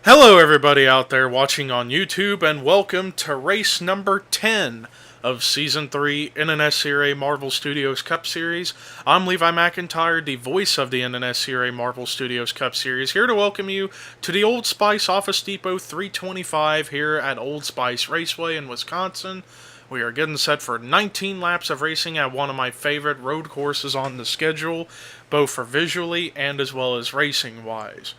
Hello everybody out there watching on YouTube, and welcome to race number 10 of Season 3 NNSCRA Marvel Studios Cup Series. I'm Levi McIntyre, the voice of the NNSCRA Marvel Studios Cup Series, here to welcome you to the Old Spice Office Depot 325 here at Old Spice Raceway in Wisconsin. We are getting set for 19 laps of racing at one of my favorite road courses on the schedule, both for visually and as well as racing-wise.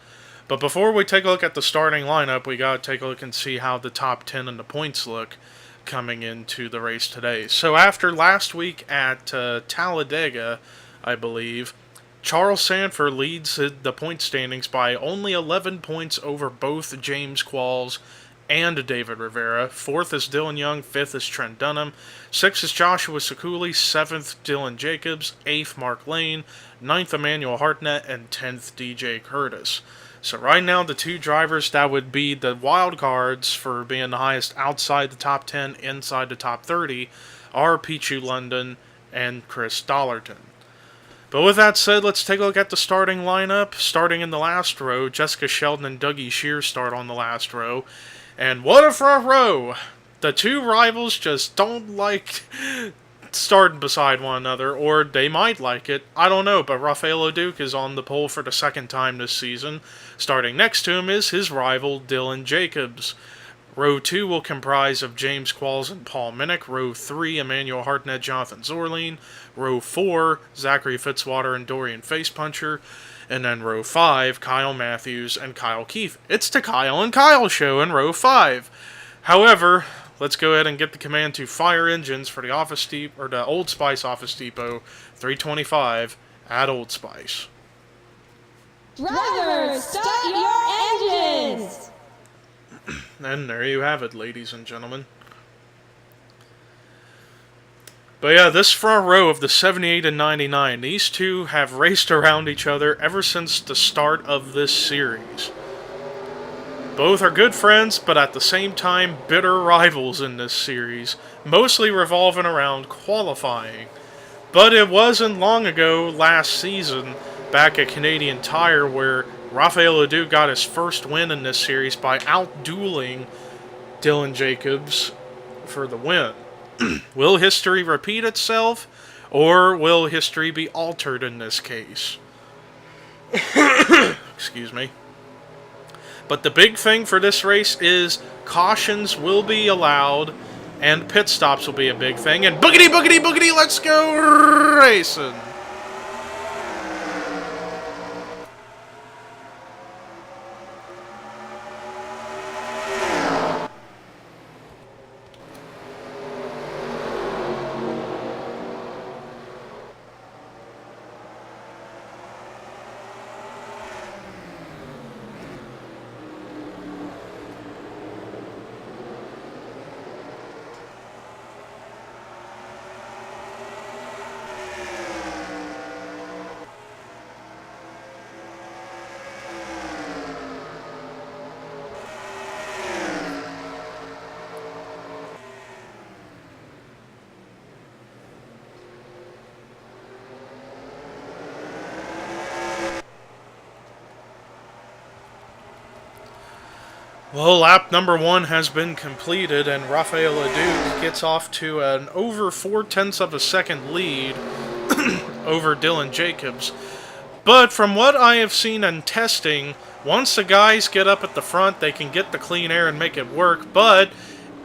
But before we take a look at the starting lineup, we got to take a look and see how the top 10 and the points look coming into the race today. So after last week at Talladega, I believe, Charles Sanford leads the point standings by only 11 points over both James Qualls and David Rivera. Fourth is Dylan Young, fifth is Trent Dunham, sixth is Joshua Sekuli, seventh Dylan Jacobs, eighth Mark Lane, ninth Emmanuel Hartnett, and 10th DJ Curtis. So right now, the two drivers that would be the wild cards for being the highest outside the top 10, inside the top 30, are Pichu London and Chris Dollarton. But with that said, let's take a look at the starting lineup. Starting in the last row, Jessica Sheldon and Dougie Shear start on the last row. And what a front row! The two rivals just don't like starting beside one another, or they might like it, I don't know, but Rafael O'Duke is on the pole for the second time this season. Starting next to him is his rival, Dylan Jacobs. Row 2 will comprise of James Qualls and Paul Minnick. Row 3, Emmanuel Hartnett, Jonathan Zorline. Row 4, Zachary Fitzwater and Dorian Facepuncher. And then row 5, Kyle Matthews and Kyle Keefe. It's the Kyle and Kyle show in row 5. However, let's go ahead and get the command to fire engines for the the Old Spice Office Depot 325 at Old Spice. Drivers, start your engines! And there you have it, ladies and gentlemen. But yeah, this front row of the 78 and 99, these two have raced around each other ever since the start of this series. Both are good friends, but at the same time, bitter rivals in this series, mostly revolving around qualifying. But it wasn't long ago, last season, back at Canadian Tire, where Rafael O'Duke got his first win in this series by out-dueling Dylan Jacobs for the win. Will history repeat itself, or will history be altered in this case? Excuse me. But the big thing for this race is cautions will be allowed, and pit stops will be a big thing. And boogity, boogity, boogity, let's go racing! Well, lap number 1 has been completed, and Rafael O'Duke gets off to an over 0.4 of a second lead over Dylan Jacobs. But from what I have seen in testing, once the guys get up at the front, they can get the clean air and make it work. But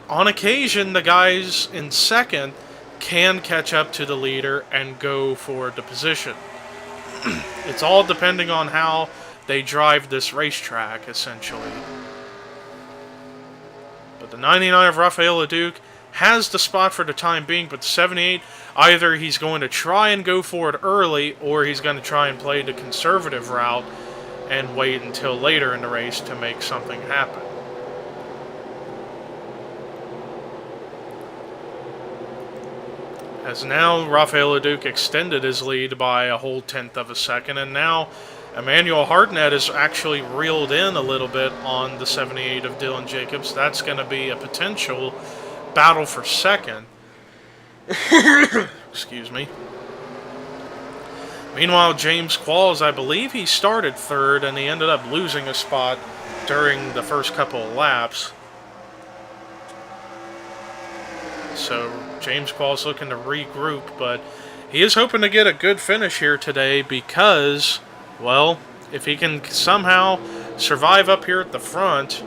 on occasion, the guys in second can catch up to the leader and go for the position. It's all depending on how they drive this racetrack, essentially. But the 99 of Rafael O'Duke has the spot for the time being, but the 78, either he's going to try and go for it early, or he's going to try and play the conservative route and wait until later in the race to make something happen. As now Rafael Leduc extended his lead by a whole 1/10 of a second, and now Emmanuel Hartnett is actually reeled in a little bit on the 78 of Dylan Jacobs. That's going to be a potential battle for second. Excuse me. Meanwhile, James Qualls, I believe he started third, and he ended up losing a spot during the first couple of laps. So James Qualls looking to regroup, but he is hoping to get a good finish here today because, well, if he can somehow survive up here at the front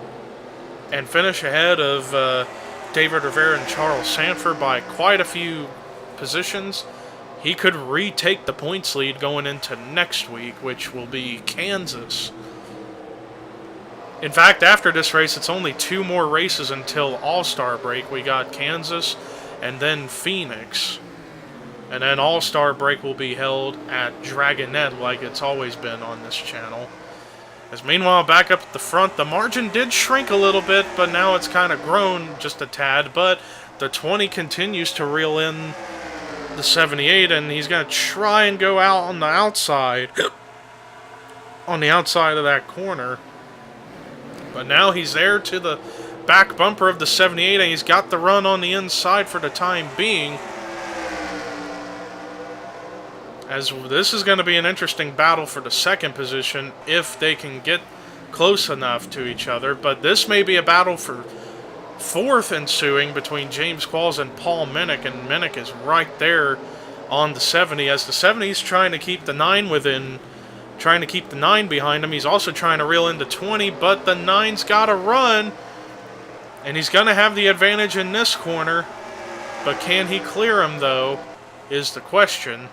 and finish ahead of David Rivera and Charles Sanford by quite a few positions, he could retake the points lead going into next week, which will be Kansas. In fact, after this race, it's only 2 more races until All-Star break. We got Kansas and then Phoenix. And then All-Star break will be held at Dragonette like it's always been on this channel. As meanwhile, back up at the front, the margin did shrink a little bit, but now it's kind of grown just a tad. But the 20 continues to reel in the 78, and he's going to try and go out on the outside. On the outside of that corner. But now he's there to the back bumper of the 78, and he's got the run on the inside for the time being. As this is going to be an interesting battle for the second position if they can get close enough to each other. But this may be a battle for fourth ensuing between James Qualls and Paul Minnick, and Minnick is right there on the 70 as the 70 is trying to keep the 9 within, trying to keep the 9 behind him. He's also trying to reel into 20, but the 9's got to run, and he's going to have the advantage in this corner. But can he clear him, though, is the question.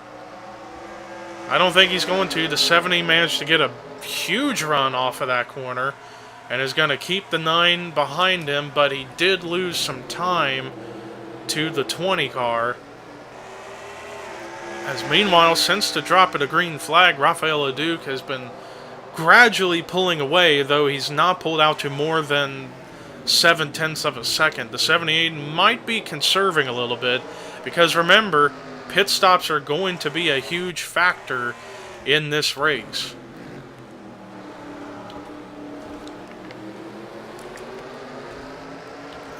I don't think he's going to. The 70 managed to get a huge run off of that corner and is going to keep the 9 behind him, but he did lose some time to the 20 car. As meanwhile, since the drop of the green flag, Rafael Leduc has been gradually pulling away, though he's not pulled out to more than 7/10 of a second. The 78 might be conserving a little bit, because remember, pit stops are going to be a huge factor in this race.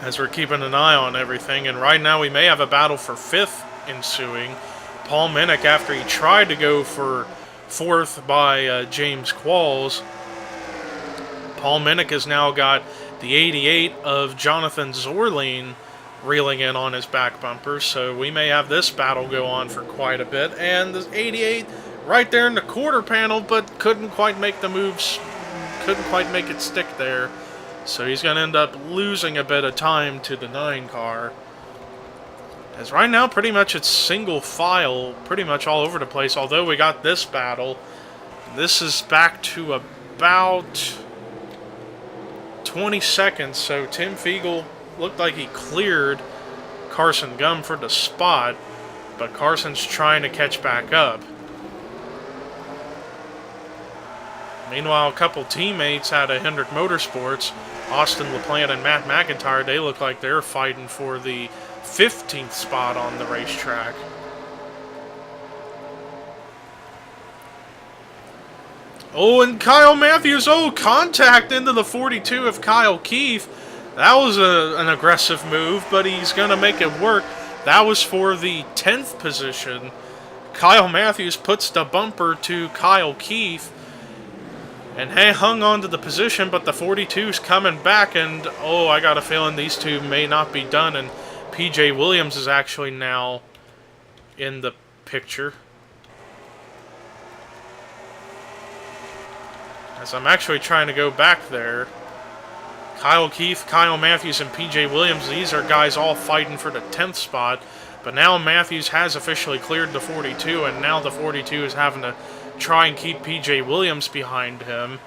As we're keeping an eye on everything, and right now we may have a battle for fifth ensuing. Paul Minnick, after he tried to go for fourth by James Qualls, Paul Minnick has now got the 88 of Jonathan Zorline reeling in on his back bumper, so we may have this battle go on for quite a bit. And the 88 right there in the quarter panel, but couldn't quite make the moves, couldn't quite make it stick there. So he's going to end up losing a bit of time to the 9 car. As right now, pretty much it's single file, pretty much all over the place. Although we got this battle, this is back to about 20 seconds. So Tim Fiegel looked like he cleared Carson Gum for the spot, but Carson's trying to catch back up. Meanwhile, a couple teammates out of Hendrick Motorsports, Austin LaPlante and Matt McIntyre, they look like they're fighting for the 15th spot on the racetrack. Oh, and Kyle Matthews, contact into the 42 of Kyle Keefe. That was an aggressive move, but he's going to make it work. That was for the 10th position. Kyle Matthews puts the bumper to Kyle Keefe, and hung on to the position, but the 42's coming back, and I got a feeling these two may not be done, and P.J. Williams is actually now in the picture. As I'm actually trying to go back there, Kyle Keefe, Kyle Matthews, and P.J. Williams, these are guys all fighting for the 10th spot, but now Matthews has officially cleared the 42, and now the 42 is having to try and keep P.J. Williams behind him.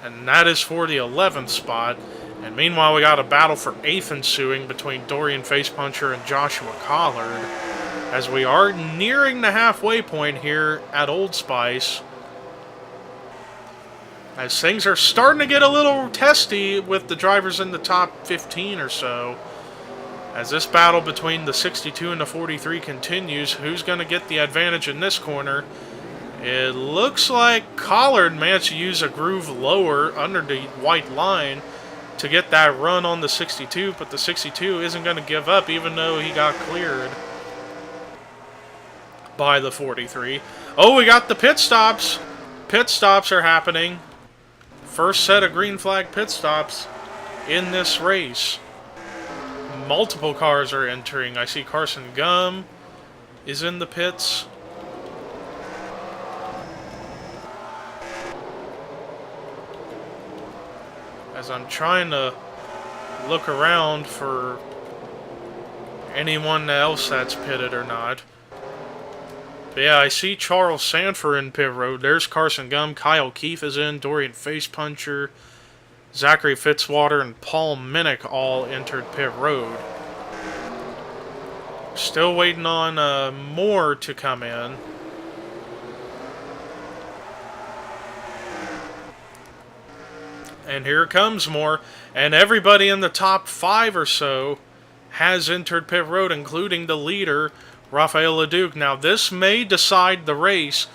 and that is for the 11th spot. And meanwhile, we got a battle for 8th ensuing between Dorian Facepuncher and Joshua Collard, as we are nearing the halfway point here at Old Spice, as things are starting to get a little testy with the drivers in the top 15 or so. As this battle between the 62 and the 43 continues, who's going to get the advantage in this corner? It looks like Collard managed to use a groove lower under the white line to get that run on the 62, but the 62 isn't going to give up even though he got cleared by the 43. Oh, we got the pit stops. Pit stops are happening. First set of green flag pit stops in this race. Multiple cars are entering. I see Carson Gum is in the pits. As I'm trying to look around for anyone else that's pitted or not. But yeah, I see Charles Sanford in pit road. There's Carson Gum. Kyle Keefe is in. Dorian Facepuncher, Zachary Fitzwater, and Paul Minnick all entered pit road. Still waiting on more to come in. And here comes more. And everybody in the top 5 or so has entered pit road, including the leader, Rafael Leduc. Now, this may decide the race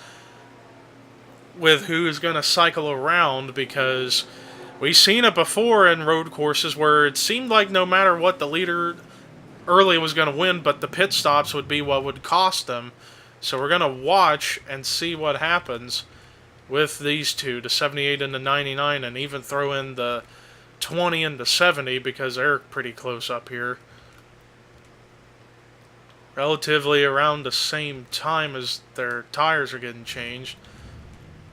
with who is going to cycle around, because we've seen it before in road courses where it seemed like no matter what, the leader early was going to win, but the pit stops would be what would cost them. So we're going to watch and see what happens with these two, the 78 and the 99, and even throw in the 20 and the 70 because they're pretty close up here. Relatively around the same time as their tires are getting changed.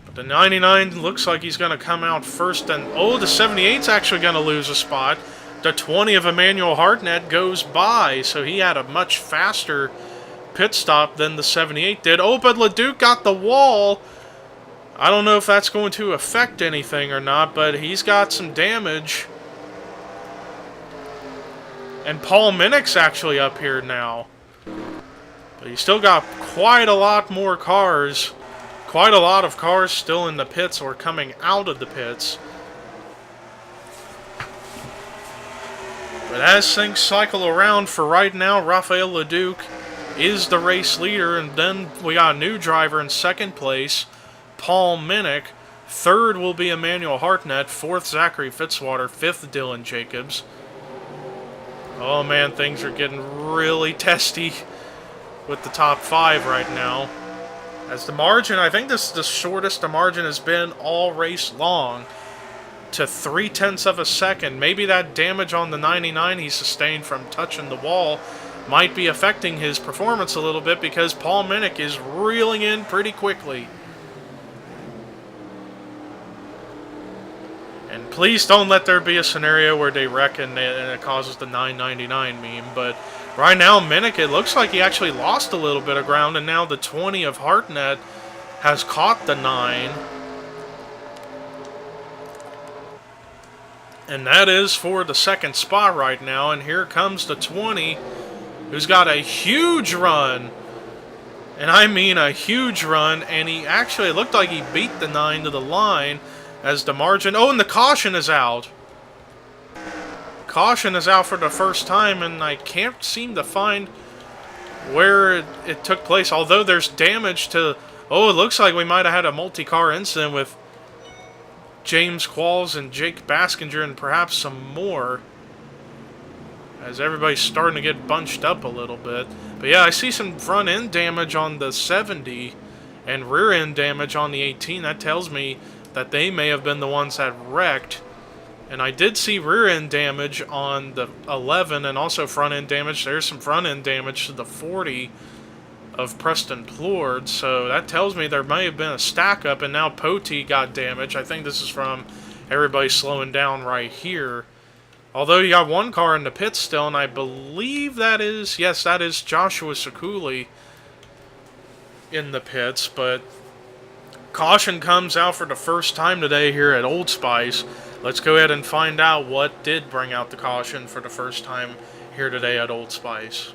But the 99 looks like he's going to come out first, and oh, the 78's actually going to lose a spot. The 20 of Emmanuel Hartnett goes by, so he had a much faster pit stop than the 78 did. Oh, but Leduc got the wall. I don't know if that's going to affect anything or not, but he's got some damage. And Paul Minnick's actually up here now. But he's still got quite a lot more cars. Quite a lot of cars still in the pits or coming out of the pits. But as things cycle around, for right now, Rafael Leduc is the race leader. And then we got a new driver in second place, Paul Minnick. Third will be Emmanuel Hartnett. Fourth, Zachary Fitzwater. Fifth, Dylan Jacobs. Oh man, things are getting really testy with the top 5 right now. As the margin, I think this is the shortest the margin has been all race long, to 0.3 of a second. Maybe that damage on the 99 he sustained from touching the wall might be affecting his performance a little bit, because Paul Minnick is reeling in pretty quickly. And please don't let there be a scenario where they wreck and it causes the 999 meme. But right now, Minnick, it looks like he actually lost a little bit of ground, and now the 20 of Hartnett has caught the 9. And that is for the second spot right now. And here comes the 20, who's got a huge run. And I mean a huge run. And he actually looked like he beat the 9 to the line. As the margin... Oh, and the caution is out. Caution is out for the first time, and I can't seem to find where it took place. Although there's damage to... Oh, it looks like we might have had a multi-car incident with James Qualls and Jake Baskinger and perhaps some more, as everybody's starting to get bunched up a little bit. But yeah, I see some front-end damage on the 70 and rear-end damage on the 18. That tells me that they may have been the ones that wrecked. And I did see rear-end damage on the 11 and also front-end damage. There's some front-end damage to the 40 of Preston Plord. So that tells me there may have been a stack-up, and now Poti got damage. I think this is from everybody slowing down right here. Although you got one car in the pits still, and I believe that is... Yes, that is Joshua Sekuli in the pits, but Caution comes out for the first time today here at Old Spice. Let's go ahead and find out what did bring out the caution for the first time here today at Old Spice.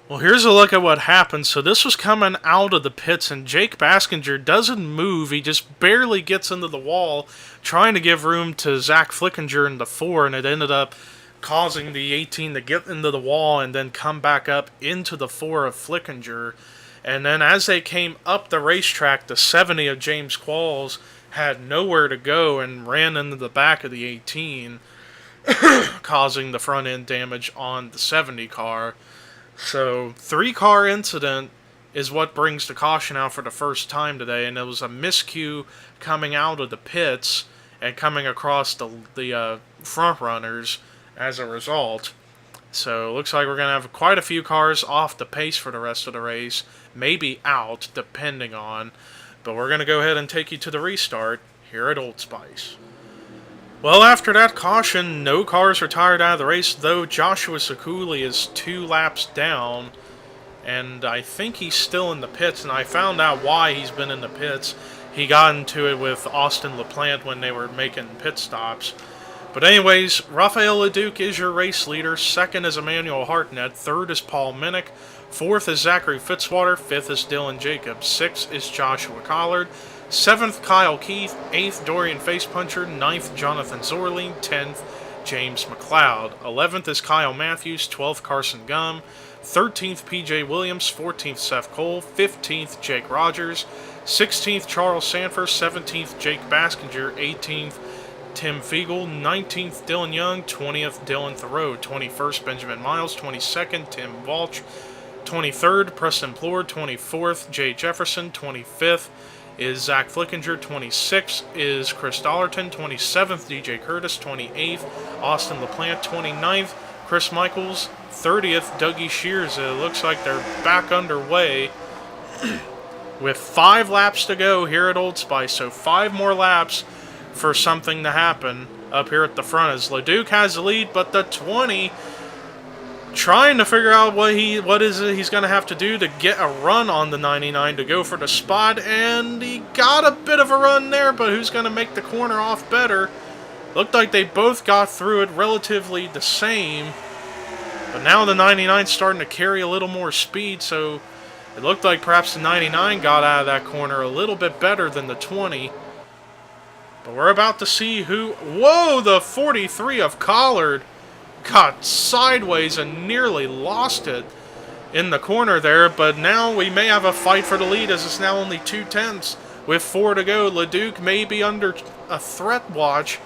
Well, here's a look at what happened. So this was coming out of the pits, and Jake Baskinger doesn't move. He just barely gets into the wall, trying to give room to Zach Flickinger in the 4, and it ended up causing the 18 to get into the wall and then come back up into the 4 of Flickinger. And then as they came up the racetrack, the 70 of James Qualls had nowhere to go and ran into the back of the 18, causing the front end damage on the 70 car. So, 3-car incident is what brings the caution out for the first time today, and it was a miscue coming out of the pits and coming across the front runners as a result. So, it looks like we're going to have quite a few cars off the pace for the rest of the race, maybe out, depending on. But we're going to go ahead and take you to the restart here at Old Spice. Well, after that caution, no cars retired out of the race, though Joshua Sekuli is 2 laps down, and I think he's still in the pits, and I found out why he's been in the pits. He got into it with Austin LaPlante when they were making pit stops. But anyways, Raphael Leduc is your race leader, 2nd is Emmanuel Hartnett, 3rd is Paul Minnick, 4th is Zachary Fitzwater, 5th is Dylan Jacobs, 6th is Joshua Collard, 7th, Kyle Keith, 8th, Dorian Facepuncher, 9th, Jonathan Zorling, 10th, James McLeod, 11th is Kyle Matthews, 12th, Carson Gum, 13th, PJ Williams, 14th, Seth Cole, 15th, Jake Rogers, 16th, Charles Sanford, 17th, Jake Baskinger, 18th, Tim Fiegel, 19th, Dylan Young, 20th, Dylan Thoreau, 21st, Benjamin Miles, 22nd, Tim Walsh, 23rd, Preston Plord, 24th, Jay Jefferson, 25th, is Zach Flickinger, 26th is Chris Dollarton, 27th DJ Curtis, 28th Austin LaPlante, 29th Chris Michaels, 30th Dougie Shears. It looks like they're back underway with 5 laps to go here at Old Spice, so 5 more laps for something to happen up here at the front as Leduc has the lead, but the 20 trying to figure out what he's going to have to do to get a run on the 99 to go for the spot, and he got a bit of a run there, but who's going to make the corner off better? Looked like they both got through it relatively the same, but now the 99's starting to carry a little more speed, so it looked like perhaps the 99 got out of that corner a little bit better than the 20. But we're about to see who... Whoa, the 43 of Collard got sideways and nearly lost it in the corner there, but now we may have a fight for the lead as it's now only 2/10 with 4 to go. Leduc may be under a threat watch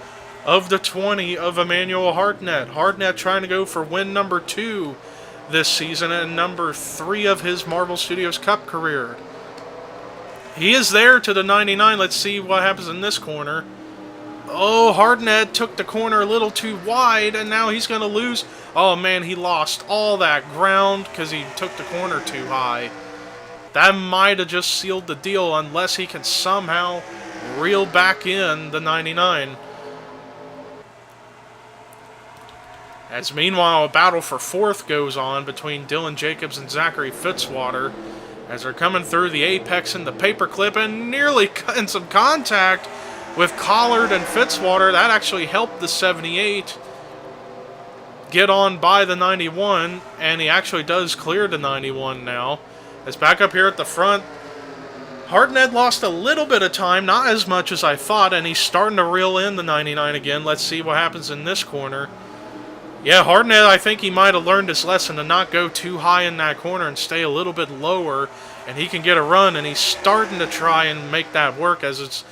of the 20 of Emmanuel Hartnett. Hartnett trying to go for win number 2 this season and number 3 of his Marvel Studios Cup career. He is there to the 99. Let's see what happens in this corner. Oh, Hartnett took the corner a little too wide, and now he's going to lose. Oh, man, he lost all that ground because he took the corner too high. That might have just sealed the deal unless he can somehow reel back in the 99. As meanwhile, a battle for 4th goes on between Dylan Jacobs and Zachary Fitzwater as they're coming through the apex and the paperclip and nearly in some contact with Collard and Fitzwater. That actually helped the 78 get on by the 91, and he actually does clear the 91 now. As back up here at the front, Hartnett lost a little bit of time, not as much as I thought, and he's starting to reel in the 99 again. Let's see what happens in this corner. Yeah, Hartnett, I think he might have learned his lesson to not go too high in that corner and stay a little bit lower, and he can get a run, and he's starting to try and make that work as it's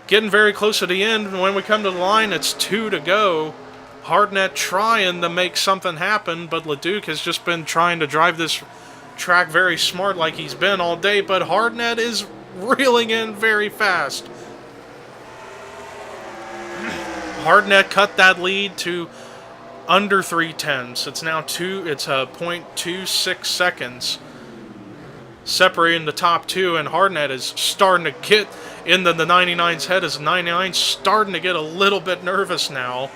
getting very close to the end. When we come to the line, it's 2 to go. Hartnett trying to make something happen, but Leduc has just been trying to drive this track very smart like he's been all day, but Hartnett is reeling in very fast. Hartnett cut that lead to under 3/10. It's now 0.26 seconds separating the top 2, and Hartnett is starting to get into the 99's head as the 99's starting to get a little bit nervous now.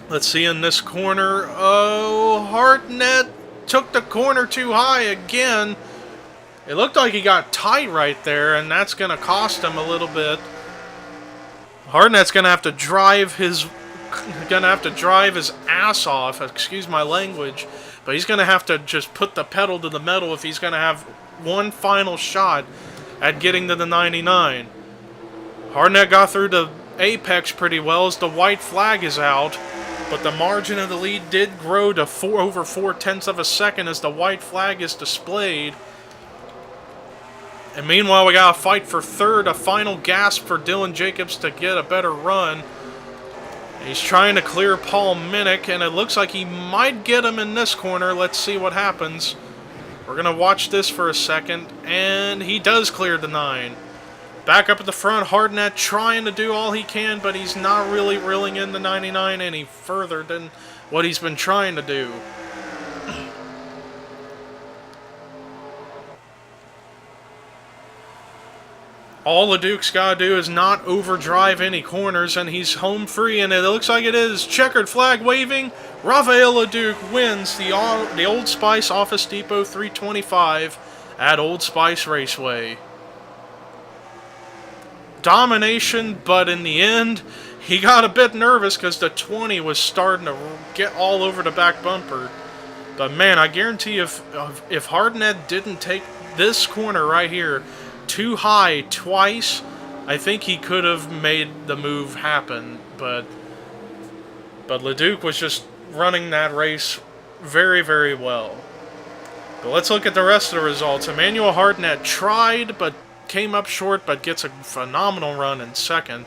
Let's see in this corner. Oh, Hartnett took the corner too high again. It looked like he got tight right there, and that's going to cost him a little bit. Hartnett's going to have to drive his ass off, excuse my language, but he's going to have to just put the pedal to the metal if he's going to have one final shot at getting to the 99. Hartnett got through the apex pretty well as the white flag is out, but the margin of the lead did grow to over 4/10 of a second as the white flag is displayed. And meanwhile, we got a fight for third, a final gasp for Dylan Jacobs to get a better run. He's trying to clear Paul Minnick, and it looks like he might get him in this corner. Let's see what happens. We're going to watch this for a second, and he does clear the 9. Back up at the front, Hartnett trying to do all he can, but he's not really reeling in the 99 any further than what he's been trying to do. All LeDuc's got to do is not overdrive any corners, and he's home free, and it looks like it is. Checkered flag waving. Rafael LeDuc wins the Old Spice Office Depot 325 at Old Spice Raceway. Domination, but in the end, he got a bit nervous because the 20 was starting to get all over the back bumper. But man, I guarantee if Hartnett didn't take this corner right here too high twice, I think he could have made the move happen. But LeDuc was just running that race very, very well. But let's look at the rest of the results. Emmanuel Hartnett tried, but came up short, but gets a phenomenal run in second.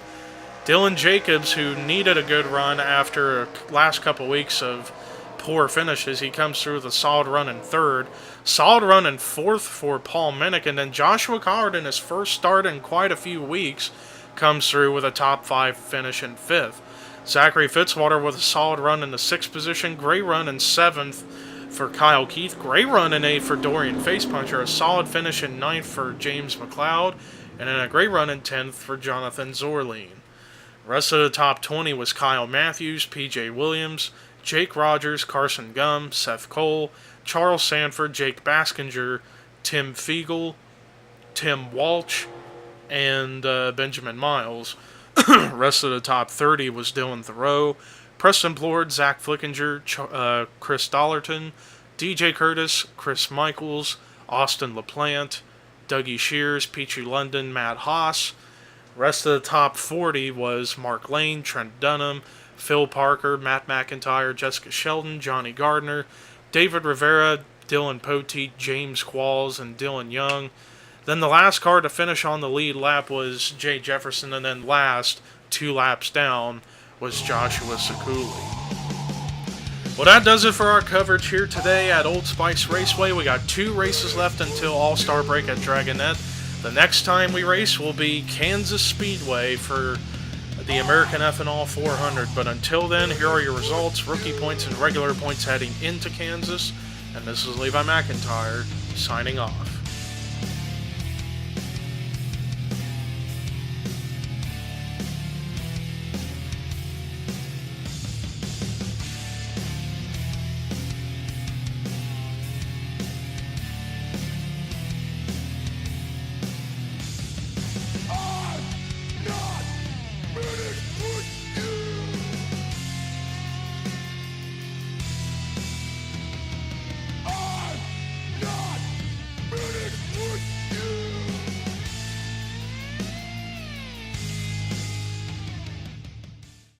Dylan Jacobs, who needed a good run after last couple weeks of poor finishes, he comes through with a solid run in third. Solid run in fourth for Paul Minnick, and then Joshua Coward in his first start in quite a few weeks comes through with a top 5 finish in fifth. Zachary Fitzwater with a solid run in the 6th position. Great run in 7th for Kyle Keith. Great run in 8th for Dorian Facepuncher. A solid finish in 9th for James McLeod. And then a great run in 10th for Jonathan Zorleen. Rest of the top 20 was Kyle Matthews, PJ Williams, Jake Rogers, Carson Gum, Seth Cole, Charles Sanford, Jake Baskinger, Tim Fiegel, Tim Walsh, and Benjamin Miles. Rest of the top 30 was Dylan Thoreau, Preston Plord, Zach Flickinger, Chris Dollarton, DJ Curtis, Chris Michaels, Austin LaPlante, Dougie Shears, Peachy London, Matt Haas. Rest of the top 40 was Mark Lane, Trent Dunham, Phil Parker, Matt McIntyre, Jessica Sheldon, Johnny Gardner, David Rivera, Dylan Poteet, James Qualls, and Dylan Young. Then the last car to finish on the lead lap was Jay Jefferson, and then last, 2 laps down, was Joshua Sekuli. Well, that does it for our coverage here today at Old Spice Raceway. We got 2 races left until All-Star Break at Dragonette. The next time we race will be Kansas Speedway for the American Ethanol 400. But until then, here are your results, rookie points and regular points heading into Kansas. And this is Levi McIntyre signing off.